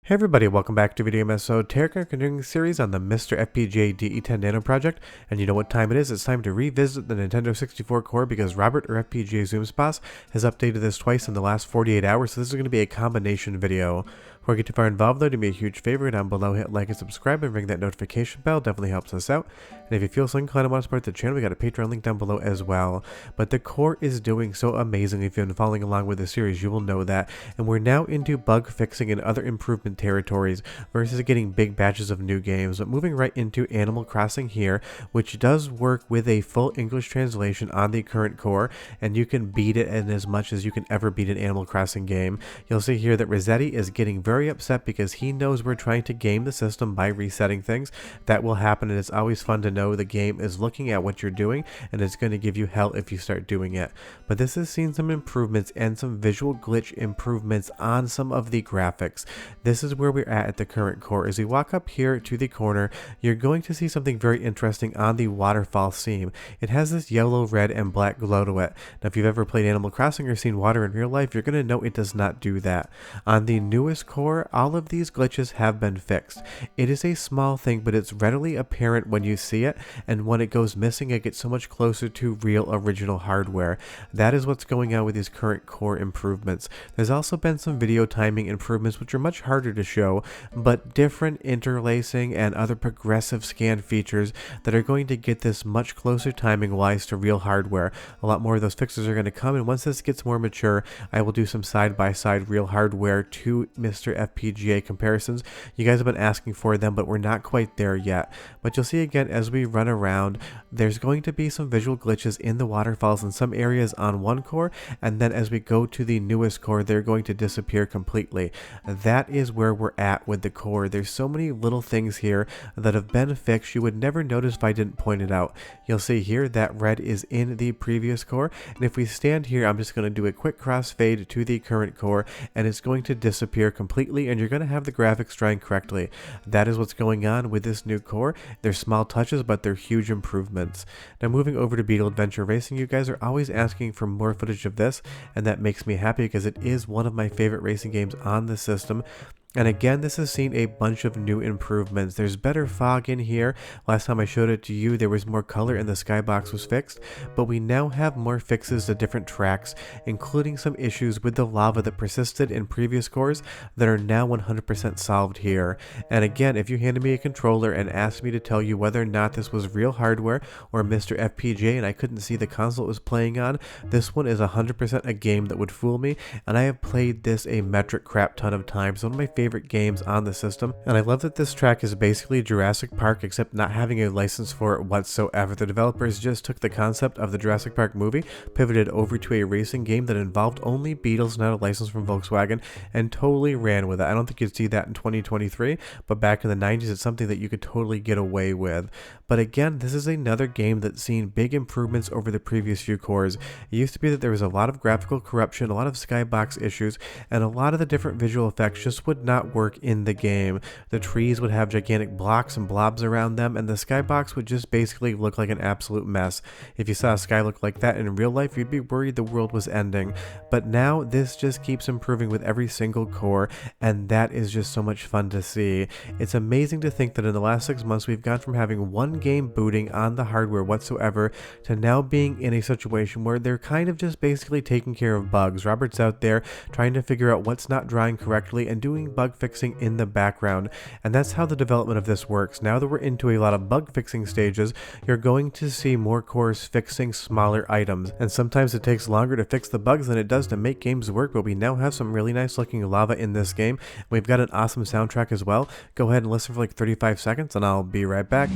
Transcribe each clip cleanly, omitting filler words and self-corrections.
Hey everybody, welcome back to Video Game Episode. Today we're continuing the series on the MiSTer FPGA DE10 Nano project, and you know what time it is? It's time to revisit the Nintendo 64 core because Robert or FPGAZumSpass has updated this twice in the last 48 hours, so this is going to be a combination video. Before we get too far involved though, do me a huge favor down below, hit like and subscribe and ring that notification bell, definitely helps us out. And if you feel so inclined and want to support the channel, we got a Patreon link down below as well. But the core is doing so amazing. If you've been following along with the series, you will know that. And we're now into bug fixing and other improvement territories versus getting big batches of new games. But moving right into Animal Crossing here, which does work with a full English translation on the current core, and you can beat it in as much as you can ever beat an Animal Crossing game. You'll see here that Rossetti is getting very upset because he knows we're trying to game the system by resetting things. That will happen, and it's always fun to know the game is looking at what you're doing and it's going to give you hell if you start doing it. But this has seen some improvements and some visual glitch improvements on some of the graphics. This is where we're at the current core. As we walk up here to the corner, you're going to see something very interesting on the waterfall seam. It has this yellow, red, and black glow to it. Now if you've ever played Animal Crossing or seen water in real life, you're going to know it does not do that. On the newest core, all of these glitches have been fixed. It is a small thing, but it's readily apparent when you see it, and when it goes missing, it gets so much closer to real original hardware. That is what's going on with these current core improvements. There's also been some video timing improvements which are much harder to show, but different interlacing and other progressive scan features that are going to get this much closer timing wise to real hardware. A lot more of those fixes are going to come, and once this gets more mature, I will do some side-by-side real hardware to MiSTer FPGA comparisons. You guys have been asking for them, but we're not quite there yet. But you'll see again as we run around, there's going to be some visual glitches in the waterfalls in some areas on one core, and then as we go to the newest core, they're going to disappear completely. That is where we're at with the core. There's so many little things here that have been fixed you would never notice if I didn't point it out. You'll see here that red is in the previous core, and if we stand here, I'm just going to do a quick crossfade to the current core, and it's going to disappear completely, and you're going to have the graphics drawing correctly. That is what's going on with this new core. They're small touches, but they're huge improvements. Now moving over to Beetle Adventure Racing, you guys are always asking for more footage of this, and that makes me happy because it is one of my favorite racing games on the system. And again, this has seen a bunch of new improvements. There's better fog in here. Last time I showed it to you, there was more color and the skybox was fixed, but we now have more fixes to different tracks, including some issues with the lava that persisted in previous cores that are now 100% solved here. And again, if you handed me a controller and asked me to tell you whether or not this was real hardware or MiSTer FPGA and I couldn't see the console it was playing on, this one is 100% a game that would fool me, and I have played this a metric crap ton of times. One of my favorite games on the system, and I love that this track is basically Jurassic Park except not having a license for it whatsoever. The developers just took the concept of the Jurassic Park movie, pivoted over to a racing game that involved only Beetles, not a license from Volkswagen, and totally ran with it. I don't think you'd see that in 2023, but back in the 90s it's something that you could totally get away with. But again, this is another game that's seen big improvements over the previous few cores. It used to be that there was a lot of graphical corruption, a lot of skybox issues, and a lot of the different visual effects just would not work in the game. The trees would have gigantic blocks and blobs around them, and the skybox would just basically look like an absolute mess. If you saw a sky look like that in real life, you'd be worried the world was ending. But now this just keeps improving with every single core, and that is just so much fun to see. It's amazing to think that in the last 6 months we've gone from having one game booting on the hardware whatsoever to now being in a situation where they're kind of just basically taking care of bugs. Robert's out there trying to figure out what's not drawing correctly and doing bug fixing in the background, and that's how the development of this works. Now that we're into a lot of bug fixing stages, you're going to see more cores fixing smaller items, and sometimes it takes longer to fix the bugs than it does to make games work, but we now have some really nice looking lava in this game. We've got an awesome soundtrack as well. Go ahead and listen for like 35 seconds and I'll be right back.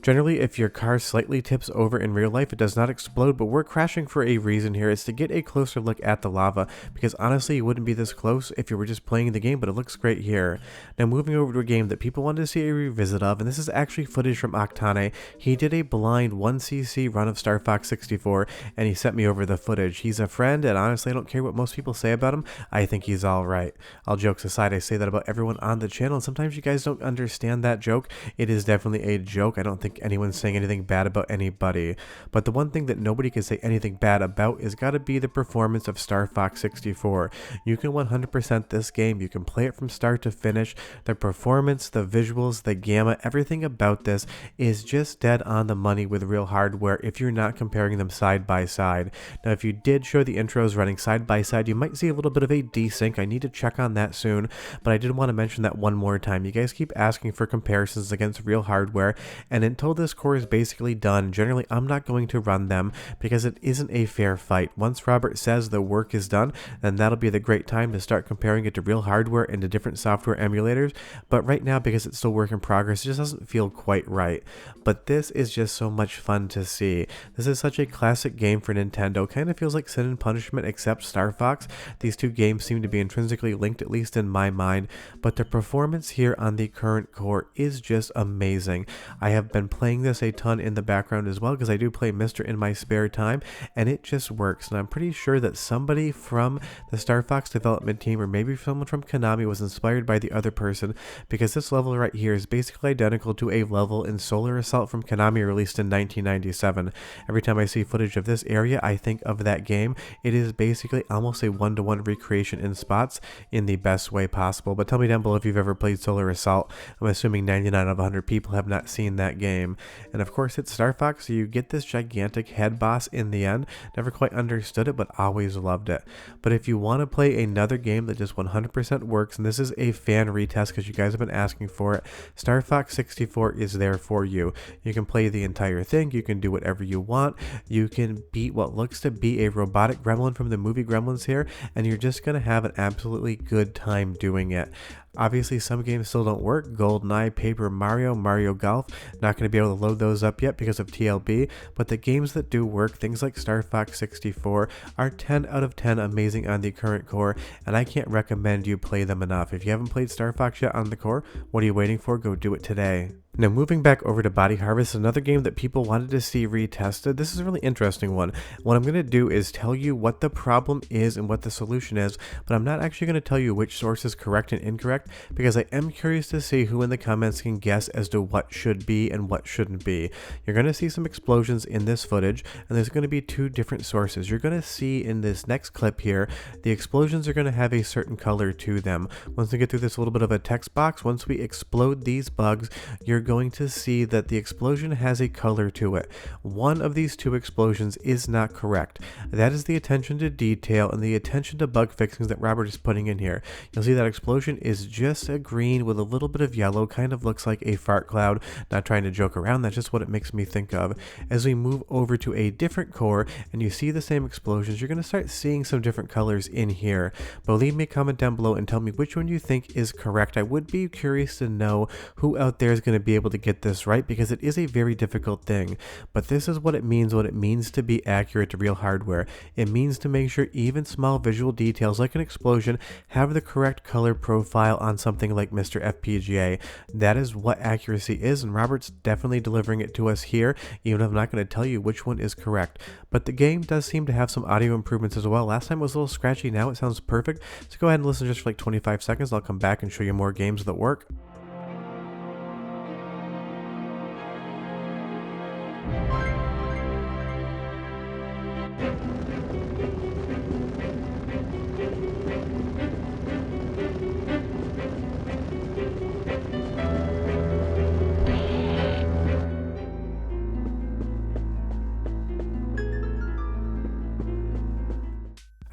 Generally, if your car slightly tips over in real life, it does not explode, but we're crashing for a reason here. It's to get a closer look at the lava, because honestly, you wouldn't be this close if you were just playing the game, but it looks great here. Now, moving over to a game that people wanted to see a revisit of, and this is actually footage from Octane. He did a blind 1cc run of Star Fox 64, and he sent me over the footage. He's a friend, and honestly, I don't care what most people say about him. I think he's alright. All jokes aside, I say that about everyone on the channel, and sometimes you guys don't understand that joke. It is definitely a joke. I don't think anyone's saying anything bad about anybody, but the one thing that nobody can say anything bad about is gotta be the performance of Star Fox 64. You can 100% this game. You can play it from start to finish. The performance, the visuals, the gamma, everything about this is just dead on the money with real hardware if you're not comparing them side by side. Now, if you did show the intros running side by side, you might see a little bit of a desync. I need to check on that soon, but I did want to mention that one more time. You guys keep asking for comparisons against real hardware, and until this core is basically done, generally I'm not going to run them because it isn't a fair fight. Once Robert says the work is done, then that'll be the great time to start comparing it to real hardware and to different software emulators, but right now, because it's still work in progress, it just doesn't feel quite right. But this is just so much fun to see. This is such a classic game for Nintendo. Kind of feels like Sin and Punishment except Star Fox. These two games seem to be intrinsically linked, at least in my mind, but the performance here on the current core is just amazing. I have been playing this a ton in the background as well, because I do play MiSTer in my spare time, and it just works. And I'm pretty sure that somebody from the Star Fox development team, or maybe someone from Konami, was inspired by the other person, because this level right here is basically identical to a level in Solar Assault from Konami, released in 1997. Every time I see footage of this area, I think of that game. It is basically almost a one-to-one recreation in spots in the best way possible. But tell me down below if you've ever played Solar Assault. I'm assuming 99 out of 100 people have not seen that game. And of course, it's Star Fox, so you get this gigantic head boss in the end. Never quite understood it, but always loved it. But if you want to play another game that just 100% works, and this is a fan retest because you guys have been asking for it, Star Fox 64 is there for you. You can play the entire thing, you can do whatever you want, you can beat what looks to be a robotic gremlin from the movie Gremlins here, and you're just going to have an absolutely good time doing it. Obviously, some games still don't work. GoldenEye, Paper Mario, Mario Golf, not going to be able to load those up yet because of TLB, but the games that do work, things like Star Fox 64, are 10 out of 10 amazing on the current core, and I can't recommend you play them enough. If you haven't played Star Fox yet on the core, what are you waiting for? Go do it today. Now, moving back over to Body Harvest, another game that people wanted to see retested. This is a really interesting one. What I'm going to do is tell you what the problem is and what the solution is, but I'm not actually going to tell you which source is correct and incorrect, because I am curious to see who in the comments can guess as to what should be and what shouldn't be. You're going to see some explosions in this footage, and there's going to be two different sources. You're going to see in this next clip here, the explosions are going to have a certain color to them. Once we get through this little bit of a text box, once we explode these bugs, you're going to see that the explosion has a color to it. One of these two explosions is not correct. That is the attention to detail and the attention to bug fixings that Robert is putting in here. You'll see that explosion is just a green with a little bit of yellow, kind of looks like a fart cloud. Not trying to joke around, that's just what it makes me think of. As we move over to a different core and you see the same explosions, you're going to start seeing some different colors in here. But leave me a comment down below and tell me which one you think is correct. I would be curious to know who out there is going to be able to get this right, because it is a very difficult thing. But this is what it means to be accurate to real hardware. It means to make sure even small visual details like an explosion have the correct color profile on something like MiSTer FPGA. That is what accuracy is, and Robert's definitely delivering it to us here, even if I'm not going to tell you which one is correct. But the game does seem to have some audio improvements as well. Last time it was a little scratchy, now it sounds perfect. So go ahead and listen just for like 25 seconds. I'll come back and show you more games that work.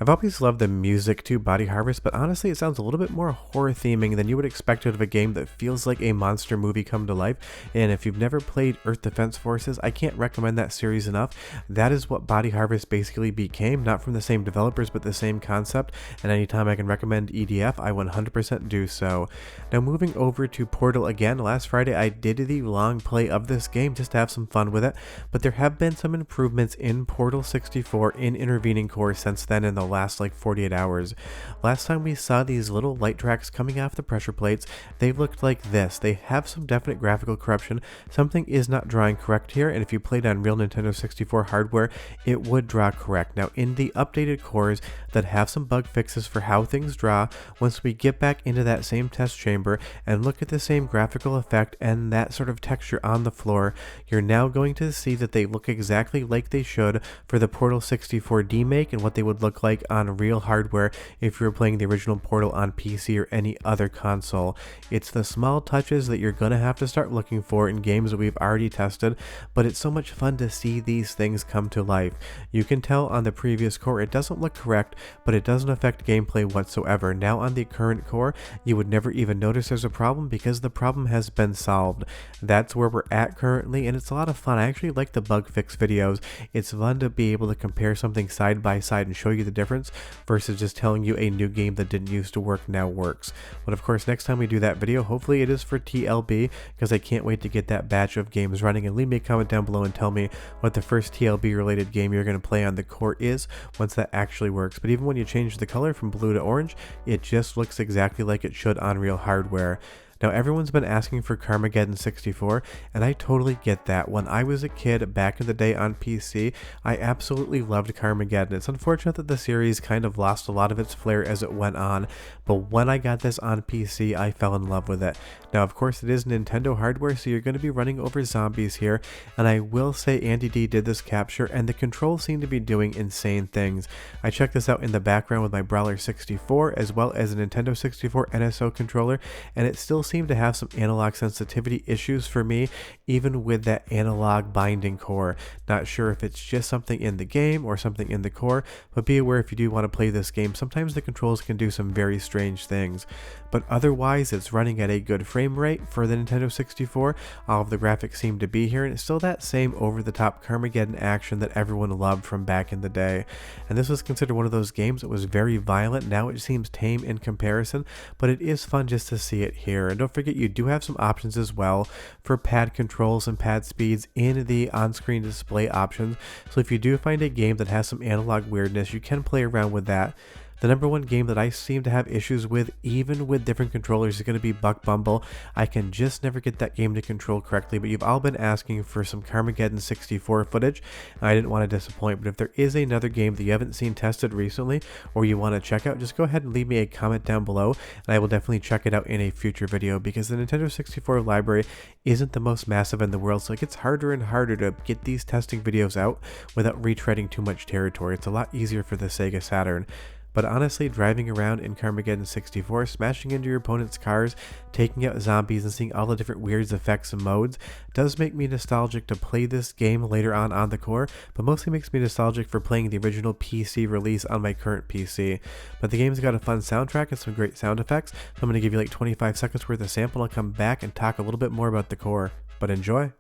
I've I've always loved the music to Body Harvest, but honestly it sounds a little bit more horror theming than you would expect out of a game that feels like a monster movie come to life. And if you've never played Earth Defense Forces, I can't recommend that series enough. That is what Body Harvest basically became, not from the same developers but the same concept, and anytime I can recommend EDF, I 100% do so. Now moving over to Portal again, last Friday I did the long play of this game just to have some fun with it, but there have been some improvements in Portal 64 in intervening cores since then in the last like 48 hours. Last time we saw these little light tracks coming off the pressure plates, they looked like this. They have some definite graphical corruption. Something is not drawing correct here, and if you played on real Nintendo 64 hardware, it would draw correct. Now in the updated cores that have some bug fixes for how things draw, once we get back into that same test chamber and look at the same graphical effect and that sort of texture on the floor, you're now going to see that they look exactly like they should for the Portal 64 demake and what they would look like on real hardware if you were playing the original Portal on PC or any other console. It's the small touches that you're going to have to start looking for in games that we've already tested, but it's so much fun to see these things come to life. You can tell on the previous core it doesn't look correct, but it doesn't affect gameplay whatsoever. Now on the current core, you would never even notice there's a problem because the problem has been solved. That's where we're at currently, and it's a lot of fun. I actually like the bug fix videos. It's fun to be able to compare something side by side and show you the difference versus just telling you a new game that didn't used to work now works. But of course, next time we do that video, hopefully it is for TLB, because I can't wait to get that batch of games running. And leave me a comment down below and tell me what the first TLB related game you're going to play on the core is once that actually works. But even when you change the color from blue to orange, it just looks exactly like it should on real hardware. Now everyone's been asking for N64, and I totally get that. When I was a kid back in the day on PC, I absolutely loved Carmageddon. It's unfortunate that the series kind of lost a lot of its flair as it went on, but when I got this on PC, I fell in love with it. Now of course it is Nintendo hardware, so you're going to be running over zombies here, and I will say Andy D did this capture, and the controls seem to be doing insane things. I checked this out in the background with my Brawler 64, as well as a Nintendo 64 NSO controller, and it still seem to have some analog sensitivity issues for me, even with that analog binding core. Not sure if it's just something in the game or something in the core, but be aware if you do want to play this game, sometimes the controls can do some very strange things. But otherwise, it's running at a good frame rate for the Nintendo 64. All of the graphics seem to be here, and it's still that same over-the-top Carmageddon action that everyone loved from back in the day. And this was considered one of those games that was very violent. Now it seems tame in comparison, but it is fun just to see it here. And don't forget, you do have some options as well for pad controls and pad speeds in the on-screen display options. So if you do find a game that has some analog weirdness, you can play around with that. The number one game that I seem to have issues with, even with different controllers, is going to be Buck Bumble. I can just never get that game to control correctly, but you've all been asking for some Carmageddon 64 footage. I didn't want to disappoint, but if there is another game that you haven't seen tested recently or you want to check out, just go ahead and leave me a comment down below, and I will definitely check it out in a future video, because the Nintendo 64 library isn't the most massive in the world, so it gets harder and harder to get these testing videos out without retreading too much territory. It's a lot easier for the Sega Saturn. But honestly, driving around in Carmageddon 64, smashing into your opponent's cars, taking out zombies, and seeing all the different weird effects and modes does make me nostalgic to play this game later on the core, but mostly makes me nostalgic for playing the original PC release on my current PC. But the game's got a fun soundtrack and some great sound effects, so I'm going to give you like 25 seconds worth of sample, and I'll come back and talk a little bit more about the core. But enjoy!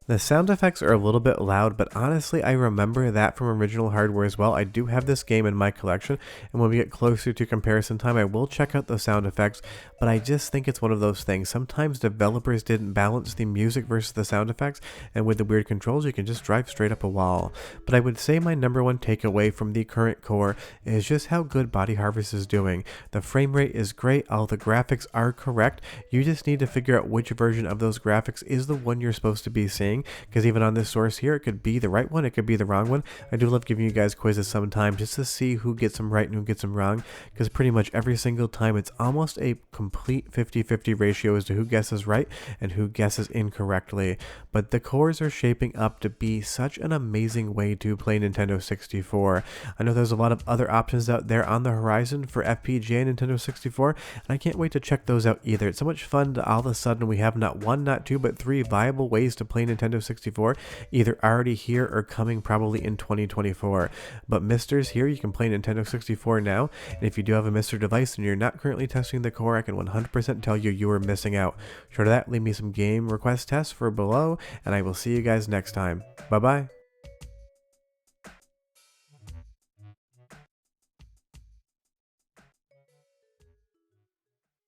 The sound effects are a little bit loud, but honestly I remember that from original hardware as well. I do have this game in my collection, and when we get closer to comparison time I will check out the sound effects, but I just think it's one of those things. Sometimes developers didn't balance the music versus the sound effects, and with the weird controls you can just drive straight up a wall. But I would say my number one takeaway from the current core is just how good Body Harvest is doing. The frame rate is great, all the graphics are correct, you just need to figure out which version of those graphics is the one you're supposed to be seeing. seeing, because even on this source here, it could be the right one, it could be the wrong one. I do love giving you guys quizzes sometimes just to see who gets them right and who gets them wrong, because pretty much every single time it's almost a complete 50-50 ratio as to who guesses right and who guesses incorrectly. But the cores are shaping up to be such an amazing way to play Nintendo 64. I know there's a lot of other options out there on the horizon for FPGA Nintendo 64, and I can't wait to check those out either. It's so much fun that all of a sudden we have not one, not two, but three viable ways to play Nintendo 64, either already here or coming probably in 2024. But MiSTer's here, you can play Nintendo 64 now, and if you do have a MiSTer device and you're not currently testing the core, I can 100% tell you you are missing out. Short of that, leave me some game request tests for below, and I will see you guys next time. Bye bye.